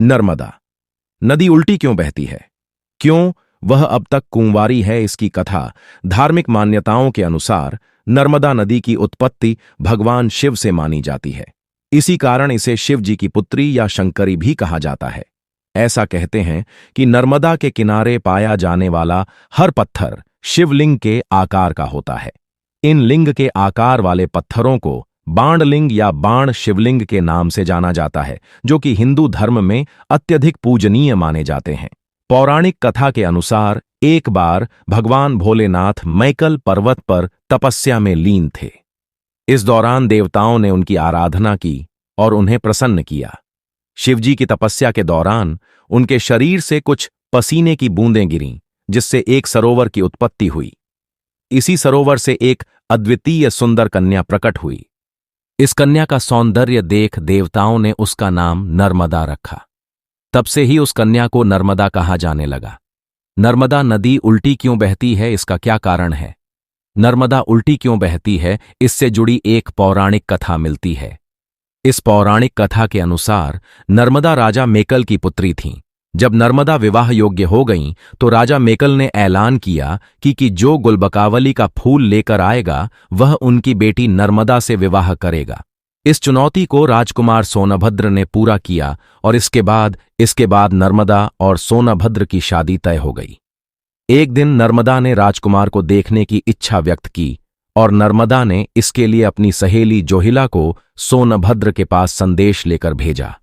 नर्मदा नदी उल्टी क्यों बहती है? क्यों वह अब तक कुंवारी है? इसकी कथा धार्मिक मान्यताओं के अनुसार नर्मदा नदी की उत्पत्ति भगवान शिव से मानी जाती है। इसी कारण इसे शिव जी की पुत्री या शंकरी भी कहा जाता है। ऐसा कहते हैं कि नर्मदा के किनारे पाया जाने वाला हर पत्थर शिवलिंग के आकार का होता है। इन लिंग के आकार वाले पत्थरों को बाणलिंग या बाण शिवलिंग के नाम से जाना जाता है, जो कि हिंदू धर्म में अत्यधिक पूजनीय माने जाते हैं। पौराणिक कथा के अनुसार एक बार भगवान भोलेनाथ मैकल पर्वत पर तपस्या में लीन थे। इस दौरान देवताओं ने उनकी आराधना की और उन्हें प्रसन्न किया। शिवजी की तपस्या के दौरान उनके शरीर से कुछ पसीने की बूंदें गिरीं, जिससे एक सरोवर की उत्पत्ति हुई। इसी सरोवर से एक अद्वितीय सुंदर कन्या प्रकट हुई। इस कन्या का सौंदर्य देख देवताओं ने उसका नाम नर्मदा रखा। तब से ही उस कन्या को नर्मदा कहा जाने लगा। नर्मदा नदी उल्टी क्यों बहती है, इसका क्या कारण है? नर्मदा उल्टी क्यों बहती है, इससे जुड़ी एक पौराणिक कथा मिलती है। इस पौराणिक कथा के अनुसार नर्मदा राजा मेकल की पुत्री थीं। जब नर्मदा विवाह योग्य हो गईं, तो राजा मेकल ने ऐलान किया कि जो गुलबकावली का फूल लेकर आएगा वह उनकी बेटी नर्मदा से विवाह करेगा। इस चुनौती को राजकुमार सोनभद्र ने पूरा किया और इसके बाद नर्मदा और सोनभद्र की शादी तय हो गई। एक दिन नर्मदा ने राजकुमार को देखने की इच्छा व्यक्त की और नर्मदा ने इसके लिए अपनी सहेली जोहिला को सोनभद्र के पास संदेश लेकर भेजा।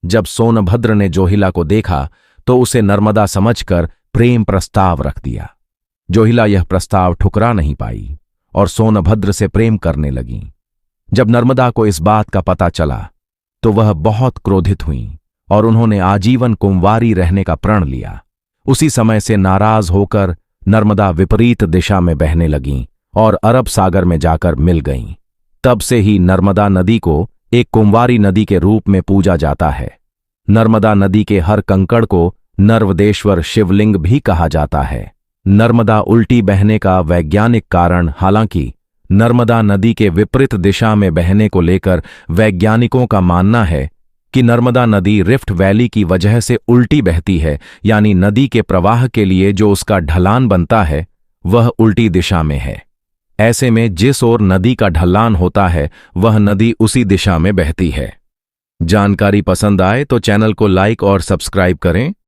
जब सोनभद्र ने जोहिला को देखा तो उसे नर्मदा समझकर प्रेम प्रस्ताव रख दिया। जोहिला यह प्रस्ताव ठुकरा नहीं पाई और सोनभद्र से प्रेम करने लगी। जब नर्मदा को इस बात का पता चला तो वह बहुत क्रोधित हुई और उन्होंने आजीवन कुंवारी रहने का प्रण लिया। उसी समय से नाराज होकर नर्मदा विपरीत दिशा में बहने लगीं और अरब सागर में जाकर मिल गईं। तब से ही नर्मदा नदी को एक कुंवारी नदी के रूप में पूजा जाता है। नर्मदा नदी के हर कंकड़ को नर्वदेश्वर शिवलिंग भी कहा जाता है। नर्मदा उल्टी बहने का वैज्ञानिक कारण, हालांकि नर्मदा नदी के विपरीत दिशा में बहने को लेकर वैज्ञानिकों का मानना है कि नर्मदा नदी रिफ्ट वैली की वजह से उल्टी बहती है, यानी नदी के प्रवाह के लिए जो उसका ढलान बनता है वह उल्टी दिशा में है। ऐसे में जिस ओर नदी का ढलान होता है वह नदी उसी दिशा में बहती है। जानकारी पसंद आए तो चैनल को लाइक और सब्सक्राइब करें।